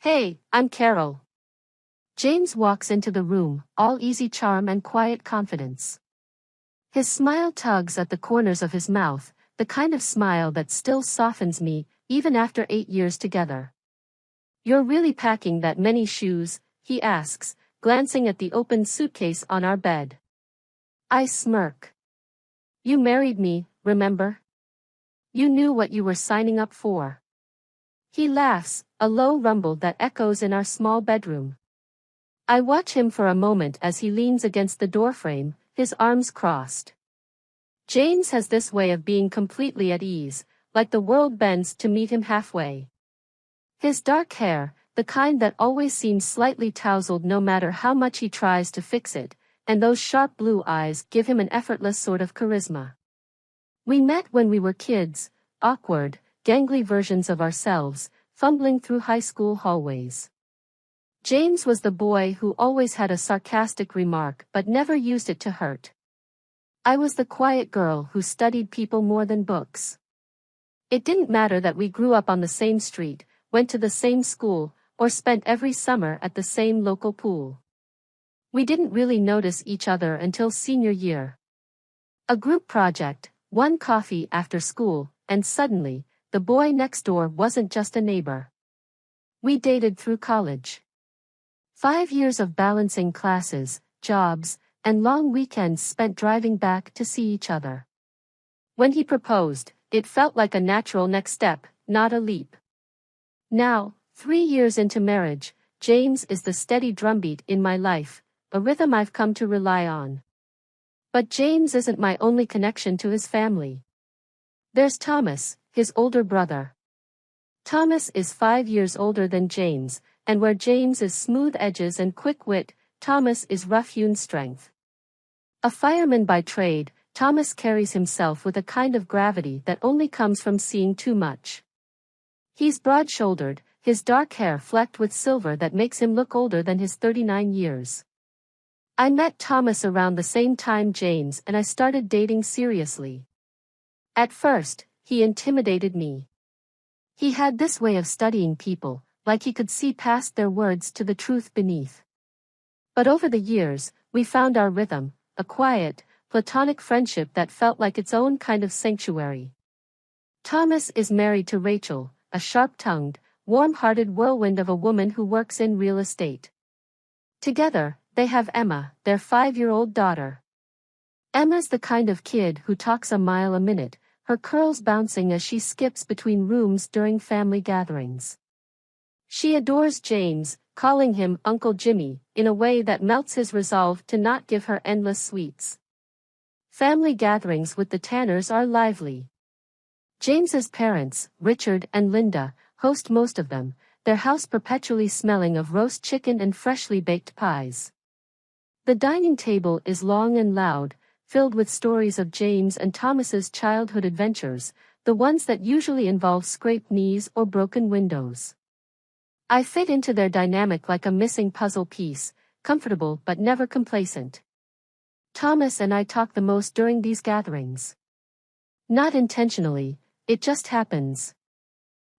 Hey, I'm Carol. James walks into the room, all easy charm and quiet confidence. His smile tugs at the corners of his mouth, the kind of smile that still softens me, even after 8 years together. You're really packing that many shoes, he asks, glancing at the open suitcase on our bed. I smirk. You married me, remember? You knew what you were signing up for. He laughs, a low rumble that echoes in our small bedroom. I watch him for a moment as he leans against the doorframe, his arms crossed. James has this way of being completely at ease, like the world bends to meet him halfway. His dark hair, the kind that always seems slightly tousled no matter how much he tries to fix it, and those sharp blue eyes give him an effortless sort of charisma. We met when we were kids, awkward, gangly versions of ourselves, fumbling through high school hallways. James was the boy who always had a sarcastic remark but never used it to hurt. I was the quiet girl who studied people more than books. It didn't matter that we grew up on the same street, went to the same school, or spent every summer at the same local pool. We didn't really notice each other until senior year. A group project, one coffee after school, and suddenly, the boy next door wasn't just a neighbor. We dated through college. 5 years of balancing classes, jobs, and long weekends spent driving back to see each other. When he proposed, it felt like a natural next step, not a leap. Now, 3 years into marriage, James is the steady drumbeat in my life, a rhythm I've come to rely on. But James isn't my only connection to his family. There's Thomas, his older brother. Thomas is 5 years older than James, and where James is smooth edges and quick wit, Thomas is rough-hewn strength. A fireman by trade, Thomas carries himself with a kind of gravity that only comes from seeing too much. He's broad-shouldered, his dark hair flecked with silver that makes him look older than his 39 years. I met Thomas around the same time James and I started dating seriously. At first, he intimidated me. He had this way of studying people, like he could see past their words to the truth beneath. But over the years, we found our rhythm, a quiet, platonic friendship that felt like its own kind of sanctuary. Thomas is married to Rachel, a sharp-tongued, warm-hearted whirlwind of a woman who works in real estate. Together, they have Emma, their 5-year-old daughter. Emma's the kind of kid who talks a mile a minute, her curls bouncing as she skips between rooms during family gatherings. She adores James, calling him Uncle Jimmy, in a way that melts his resolve to not give her endless sweets. Family gatherings with the Tanners are lively. James's parents, Richard and Linda, host most of them, their house perpetually smelling of roast chicken and freshly baked pies. The dining table is long and loud, filled with stories of James and Thomas's childhood adventures, the ones that usually involve scraped knees or broken windows. I fit into their dynamic like a missing puzzle piece, comfortable but never complacent. Thomas and I talk the most during these gatherings. Not intentionally, it just happens.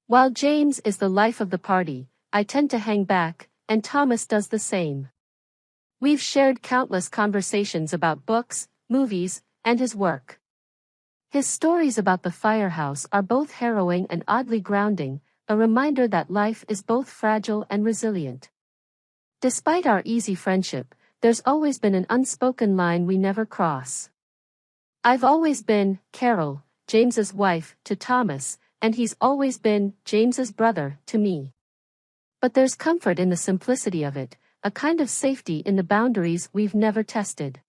While James is the life of the party, I tend to hang back, and Thomas does the same. We've shared countless conversations about books, movies, and his work. His stories about the firehouse are both harrowing and oddly grounding, a reminder that life is both fragile and resilient. Despite our easy friendship, there's always been an unspoken line we never cross. I've always been Carol, James's wife, to Thomas, and he's always been James's brother to me. But there's comfort in the simplicity of it, a kind of safety in the boundaries we've never tested.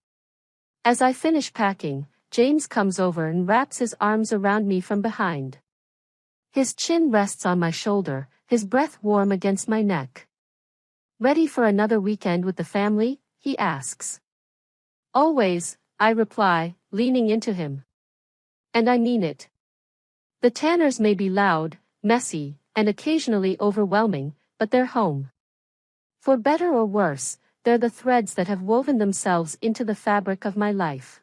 As I finish packing, James comes over and wraps his arms around me from behind. His chin rests on my shoulder, his breath warm against my neck. Ready for another weekend with the family? He asks. Always, I reply, leaning into him. And I mean it. The Tanners may be loud, messy, and occasionally overwhelming, but they're home. For better or worse, they're the threads that have woven themselves into the fabric of my life.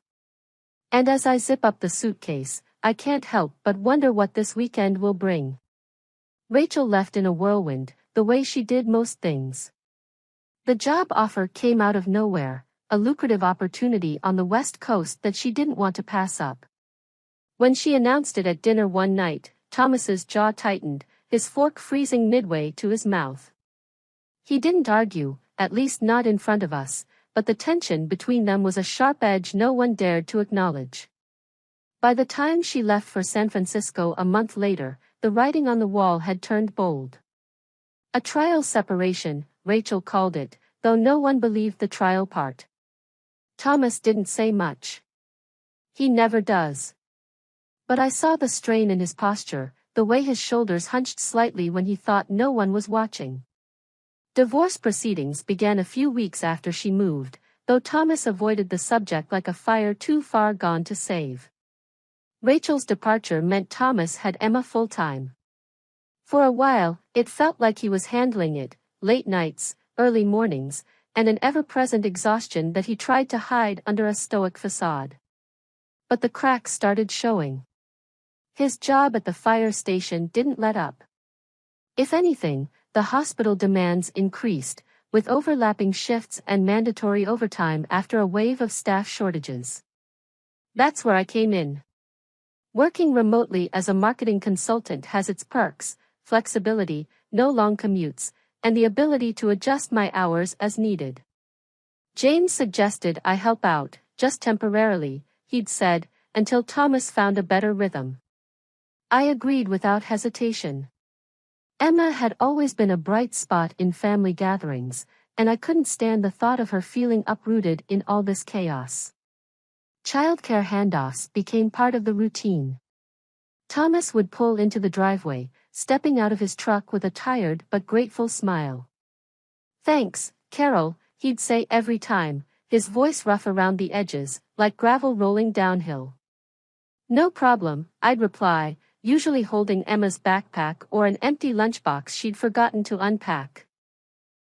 And as I zip up the suitcase, I can't help but wonder what this weekend will bring. Rachel left in a whirlwind, the way she did most things. The job offer came out of nowhere, a lucrative opportunity on the West Coast that she didn't want to pass up. When she announced it at dinner one night, Thomas's jaw tightened, his fork freezing midway to his mouth. He didn't argue, at least not in front of us, but the tension between them was a sharp edge no one dared to acknowledge. By the time she left for San Francisco a month later, the writing on the wall had turned bold. A trial separation, Rachel called it, though no one believed the trial part. Thomas didn't say much. He never does. But I saw the strain in his posture, the way his shoulders hunched slightly when he thought no one was watching. Divorce proceedings began a few weeks after she moved, though Thomas avoided the subject like a fire too far gone to save. Rachel's departure meant Thomas had Emma full-time. For a while, it felt like he was handling it, late nights, early mornings, and an ever-present exhaustion that he tried to hide under a stoic facade. But the cracks started showing. His job at the fire station didn't let up. If anything, the hospital demands increased, with overlapping shifts and mandatory overtime after a wave of staff shortages. That's where I came in. Working remotely as a marketing consultant has its perks, flexibility, no long commutes, and the ability to adjust my hours as needed. James suggested I help out, just temporarily, he'd said, until Thomas found a better rhythm. I agreed without hesitation. Emma had always been a bright spot in family gatherings, and I couldn't stand the thought of her feeling uprooted in all this chaos. Childcare handoffs became part of the routine. Thomas would pull into the driveway, stepping out of his truck with a tired but grateful smile. "Thanks, Carol," he'd say every time, his voice rough around the edges, like gravel rolling downhill. "No problem," I'd reply, usually holding Emma's backpack or an empty lunchbox she'd forgotten to unpack.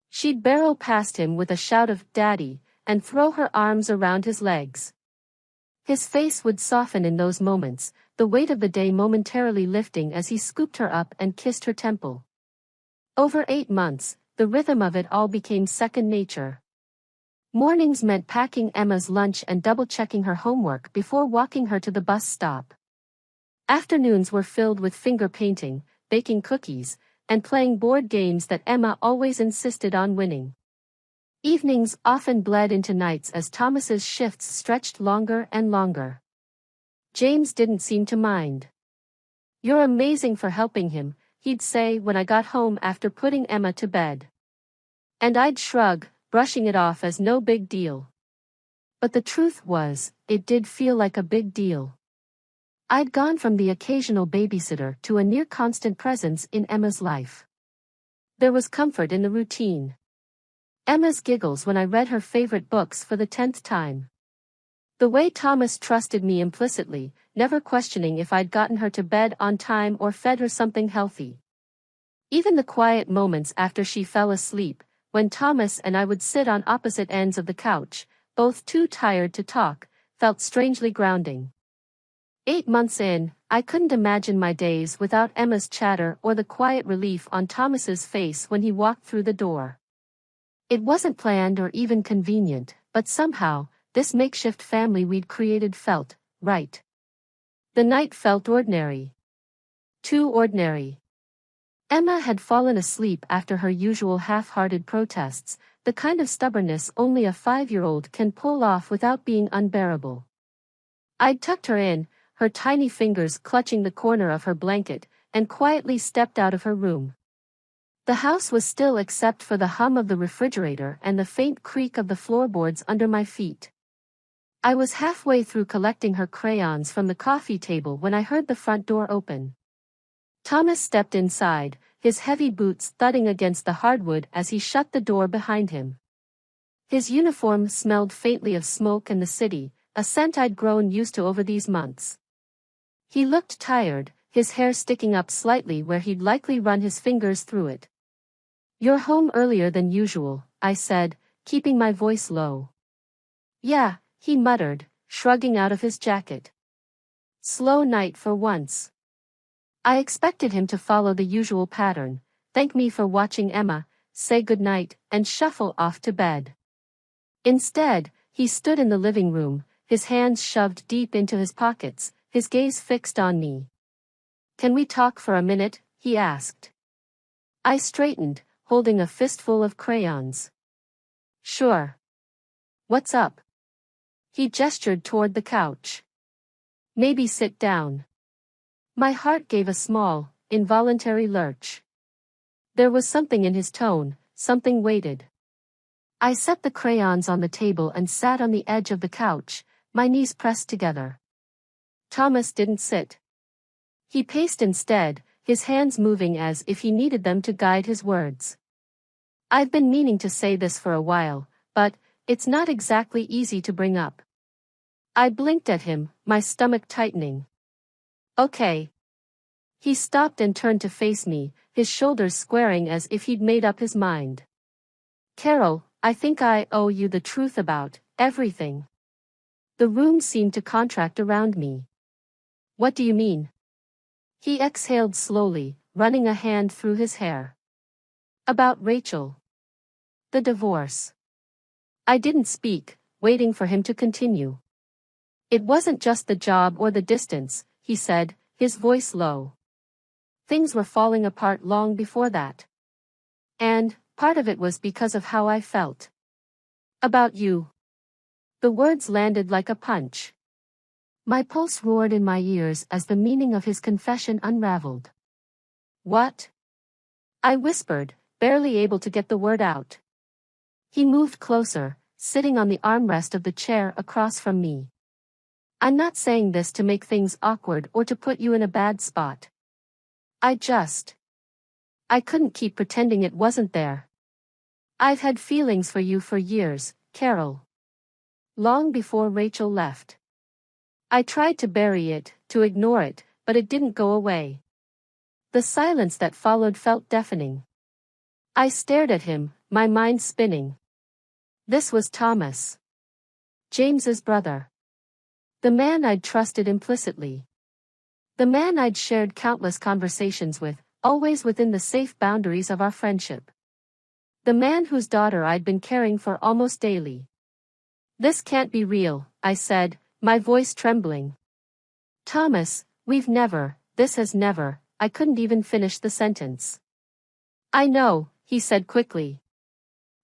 She'd barrel past him with a shout of "Daddy," and throw her arms around his legs. His face would soften in those moments, the weight of the day momentarily lifting as he scooped her up and kissed her temple. Over 8 months, the rhythm of it all became second nature. Mornings meant packing Emma's lunch and double-checking her homework before walking her to the bus stop. Afternoons were filled with finger painting, baking cookies, and playing board games that Emma always insisted on winning. Evenings often bled into nights as Thomas's shifts stretched longer and longer. James didn't seem to mind. "You're amazing for helping him," he'd say when I got home after putting Emma to bed. And I'd shrug, brushing it off as no big deal. But the truth was, it did feel like a big deal. I'd gone from the occasional babysitter to a near-constant presence in Emma's life. There was comfort in the routine. Emma's giggles when I read her favorite books for the 10th time. The way Thomas trusted me implicitly, never questioning if I'd gotten her to bed on time or fed her something healthy. Even the quiet moments after she fell asleep, when Thomas and I would sit on opposite ends of the couch, both too tired to talk, felt strangely grounding. 8 months in, I couldn't imagine my days without Emma's chatter or the quiet relief on Thomas's face when he walked through the door. It wasn't planned or even convenient, but somehow, this makeshift family we'd created felt right. The night felt ordinary. Too ordinary. Emma had fallen asleep after her usual half-hearted protests, the kind of stubbornness only a 5-year-old can pull off without being unbearable. I'd tucked her in, her tiny fingers clutching the corner of her blanket, and quietly stepped out of her room. The house was still except for the hum of the refrigerator and the faint creak of the floorboards under my feet. I was halfway through collecting her crayons from the coffee table when I heard the front door open. Thomas stepped inside, his heavy boots thudding against the hardwood as he shut the door behind him. His uniform smelled faintly of smoke and the city, a scent I'd grown used to over these months. He looked tired, his hair sticking up slightly where he'd likely run his fingers through it. "You're home earlier than usual," I said, keeping my voice low. "Yeah," he muttered, shrugging out of his jacket. "Slow night for once." I expected him to follow the usual pattern, thank me for watching Emma, say goodnight, and shuffle off to bed. Instead, he stood in the living room, his hands shoved deep into his pockets, his gaze fixed on me. "Can we talk for a minute?" he asked. I straightened, holding a fistful of crayons. "Sure. What's up?" He gestured toward the couch. "Maybe sit down." My heart gave a small, involuntary lurch. There was something in his tone, something weighted. I set the crayons on the table and sat on the edge of the couch, my knees pressed together. Thomas didn't sit. He paced instead, his hands moving as if he needed them to guide his words. I've been meaning to say this for a while, but it's not exactly easy to bring up. I blinked at him, my stomach tightening. "Okay." He stopped and turned to face me, his shoulders squaring as if he'd made up his mind. "Carol, I think I owe you the truth about everything." The room seemed to contract around me. "What do you mean?" He exhaled slowly, running a hand through his hair. "About Rachel. The divorce." I didn't speak, waiting for him to continue. "It wasn't just the job or the distance," he said, his voice low. "Things were falling apart long before that. And part of it was because of how I felt about you." The words landed like a punch. My pulse roared in my ears as the meaning of his confession unraveled. "What?" I whispered, barely able to get the word out. He moved closer, sitting on the armrest of the chair across from me. "I'm not saying this to make things awkward or to put you in a bad spot. I couldn't keep pretending it wasn't there. I've had feelings for you for years, Carol. Long before Rachel left. I tried to bury it, to ignore it, but it didn't go away." The silence that followed felt deafening. I stared at him, my mind spinning. This was Thomas. James's brother. The man I'd trusted implicitly. The man I'd shared countless conversations with, always within the safe boundaries of our friendship. The man whose daughter I'd been caring for almost daily. "This can't be real," I said, my voice trembling. "Thomas, this has never," I couldn't even finish the sentence. "I know," he said quickly.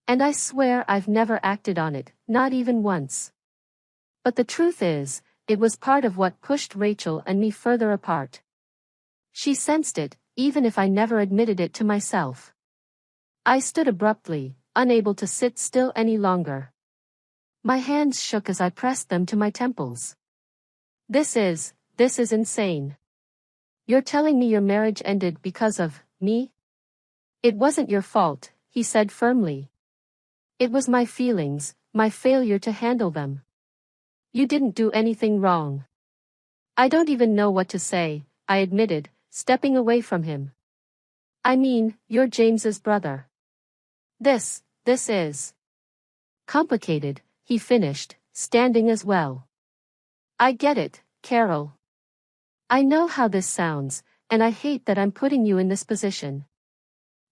"And I swear I've never acted on it, not even once. But the truth is, it was part of what pushed Rachel and me further apart. She sensed it, even if I never admitted it to myself." I stood abruptly, unable to sit still any longer. My hands shook as I pressed them to my temples. This is insane. You're telling me your marriage ended because of me?" "It wasn't your fault," he said firmly. "It was my feelings, my failure to handle them. You didn't do anything wrong." "I don't even know what to say," I admitted, stepping away from him. "I mean, you're James's brother. This is complicated," he finished, standing as well. "I get it, Carol. I know how this sounds, and I hate that I'm putting you in this position.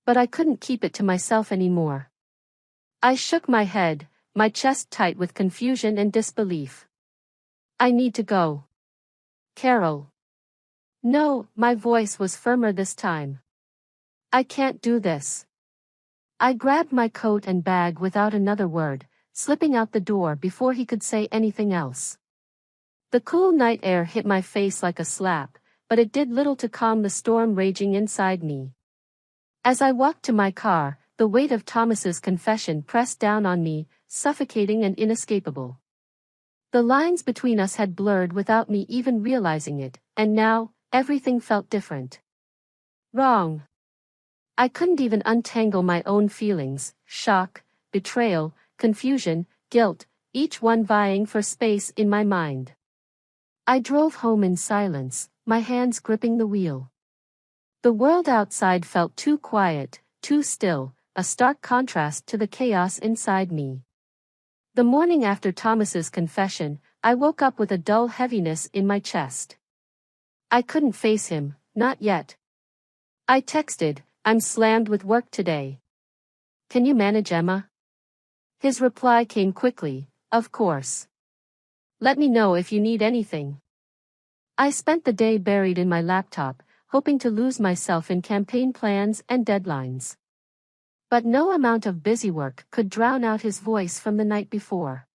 But I couldn't keep it to myself anymore." I shook my head, my chest tight with confusion and disbelief. "I need to go. Carol." "No," my voice was firmer this time. "I can't do this." I grabbed my coat and bag without another word, slipping out the door before he could say anything else. The cool night air hit my face like a slap, but it did little to calm the storm raging inside me. As I walked to my car, the weight of Thomas's confession pressed down on me, suffocating and inescapable. The lines between us had blurred without me even realizing it, and now, everything felt different. Wrong. I couldn't even untangle my own feelings: shock, betrayal, confusion, guilt, each one vying for space in my mind. I drove home in silence, my hands gripping the wheel. The world outside felt too quiet, too still, a stark contrast to the chaos inside me. The morning after Thomas's confession, I woke up with a dull heaviness in my chest. I couldn't face him, not yet. I texted, I'm slammed with work today. Can you manage, Emma? His reply came quickly, of course. Let me know if you need anything. I spent the day buried in my laptop, hoping to lose myself in campaign plans and deadlines. But no amount of busy work could drown out his voice from the night before.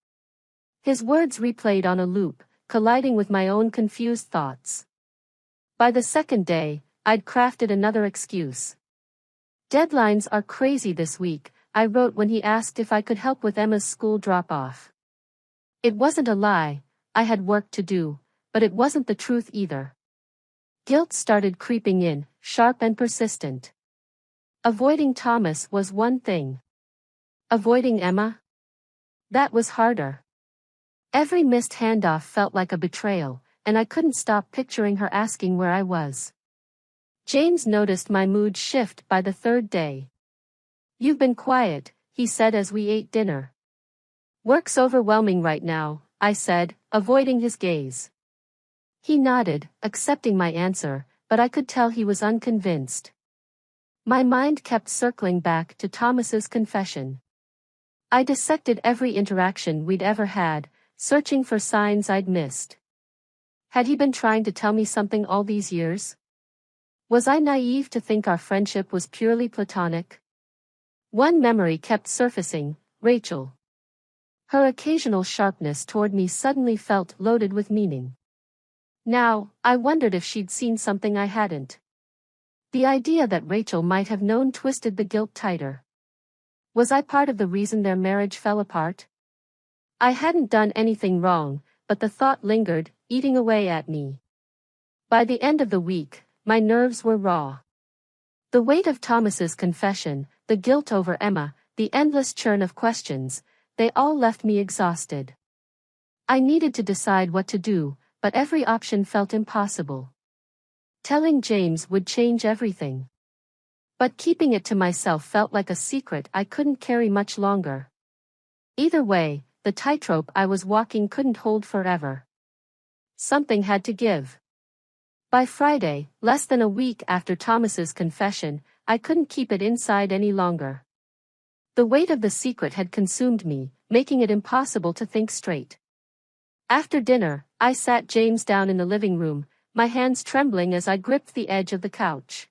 His words replayed on a loop, colliding with my own confused thoughts. By the second day, I'd crafted another excuse. Deadlines are crazy this week, I wrote when he asked if I could help with Emma's school drop-off. It wasn't a lie, I had work to do, but it wasn't the truth either. Guilt started creeping in, sharp and persistent. Avoiding Thomas was one thing. Avoiding Emma? That was harder. Every missed handoff felt like a betrayal, and I couldn't stop picturing her asking where I was. James noticed my mood shift by the third day. You've been quiet, he said as we ate dinner. Work's overwhelming right now, I said, avoiding his gaze. He nodded, accepting my answer, but I could tell he was unconvinced. My mind kept circling back to Thomas's confession. I dissected every interaction we'd ever had, searching for signs I'd missed. Had he been trying to tell me something all these years? Was I naive to think our friendship was purely platonic? One memory kept surfacing, Rachel. Her occasional sharpness toward me suddenly felt loaded with meaning. Now, I wondered if she'd seen something I hadn't. The idea that Rachel might have known twisted the guilt tighter. Was I part of the reason their marriage fell apart? I hadn't done anything wrong, but the thought lingered, eating away at me. By the end of the week, my nerves were raw. The weight of Thomas's confession, the guilt over Emma, the endless churn of questions, they all left me exhausted. I needed to decide what to do, but every option felt impossible. Telling James would change everything. But keeping it to myself felt like a secret I couldn't carry much longer. Either way, the tightrope I was walking couldn't hold forever. Something had to give. By Friday, less than a week after Thomas's confession, I couldn't keep it inside any longer. The weight of the secret had consumed me, making it impossible to think straight. After dinner, I sat James down in the living room, my hands trembling as I gripped the edge of the couch.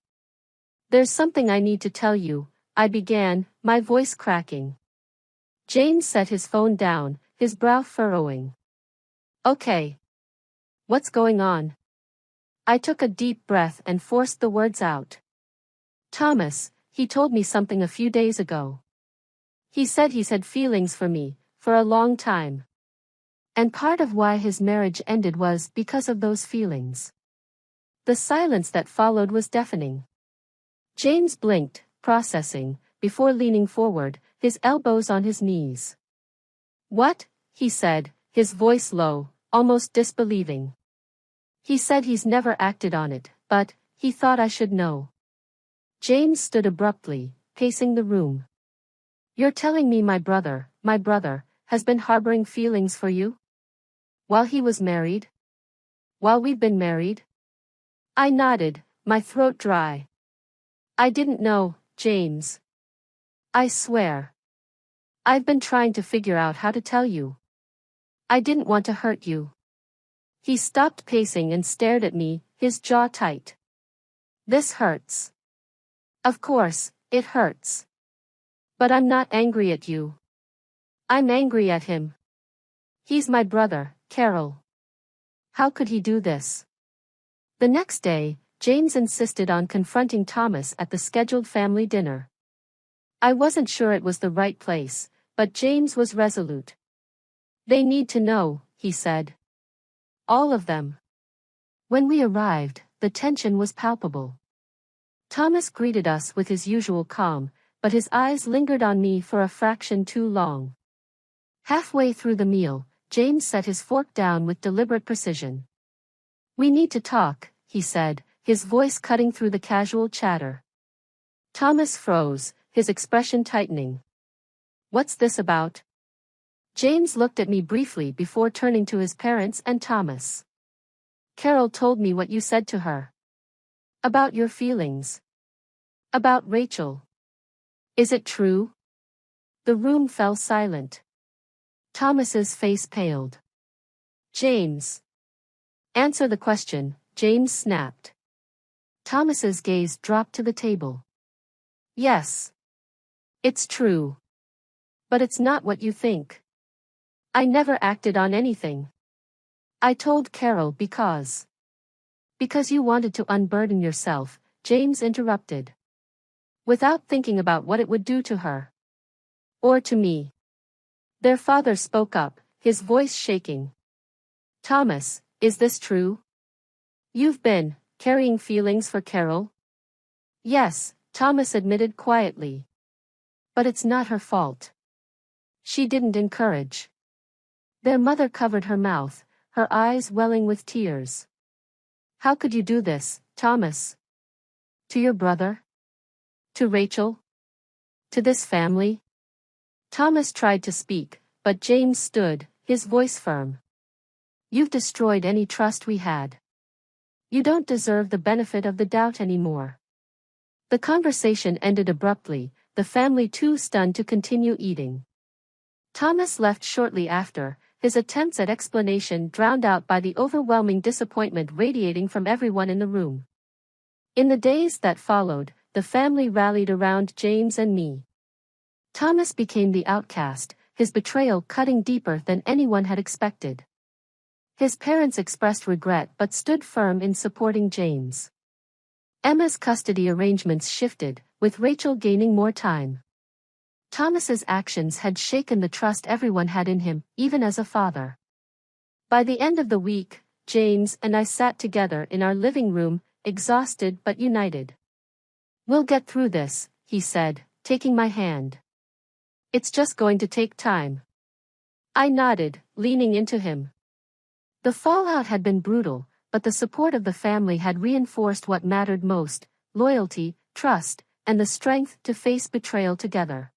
There's something I need to tell you, I began, my voice cracking. James set his phone down, his brow furrowing. Okay. What's going on? I took a deep breath and forced the words out. Thomas, he told me something a few days ago. He said he's had feelings for me, for a long time. And part of why his marriage ended was because of those feelings. The silence that followed was deafening. James blinked, processing, before leaning forward, his elbows on his knees. What? He said, his voice low, almost disbelieving. He said he's never acted on it, but he thought I should know. James stood abruptly, pacing the room. You're telling me my brother, has been harboring feelings for you? While he was married? While we've been married? I nodded, my throat dry. I didn't know, James. I swear. I've been trying to figure out how to tell you. I didn't want to hurt you. He stopped pacing and stared at me, his jaw tight. This hurts. Of course, it hurts. But I'm not angry at you. I'm angry at him. He's my brother, Carol. How could he do this? The next day, James insisted on confronting Thomas at the scheduled family dinner. I wasn't sure it was the right place, but James was resolute. They need to know, he said. All of them. When we arrived, the tension was palpable. Thomas greeted us with his usual calm, but his eyes lingered on me for a fraction too long. Halfway through the meal, James set his fork down with deliberate precision. We need to talk, he said, his voice cutting through the casual chatter. Thomas froze, his expression tightening. What's this about? James looked at me briefly before turning to his parents and Thomas. Carol told me what you said to her. About your feelings. About Rachel. Is it true? The room fell silent. Thomas's face paled. James. Answer the question, James snapped. Thomas's gaze dropped to the table. Yes. It's true. But it's not what you think. I never acted on anything. I told Carol because you wanted to unburden yourself, James interrupted. Without thinking about what it would do to her. Or to me. Their father spoke up, his voice shaking. Thomas, is this true? You've been carrying feelings for Carol? Yes, Thomas admitted quietly. But it's not her fault. She didn't encourage. Their mother covered her mouth, her eyes welling with tears. How could you do this, Thomas? To your brother? To Rachel? To this family? Thomas tried to speak, but James stood, his voice firm. You've destroyed any trust we had. You don't deserve the benefit of the doubt anymore. The conversation ended abruptly, the family too stunned to continue eating. Thomas left shortly after, his attempts at explanation drowned out by the overwhelming disappointment radiating from everyone in the room. In the days that followed, the family rallied around James and me. Thomas became the outcast, his betrayal cutting deeper than anyone had expected. His parents expressed regret but stood firm in supporting James. Emma's custody arrangements shifted, with Rachel gaining more time. Thomas's actions had shaken the trust everyone had in him, even as a father. By the end of the week, James and I sat together in our living room, exhausted but united. We'll get through this, he said, taking my hand. It's just going to take time. I nodded, leaning into him. The fallout had been brutal, but the support of the family had reinforced what mattered most: loyalty, trust, and the strength to face betrayal together.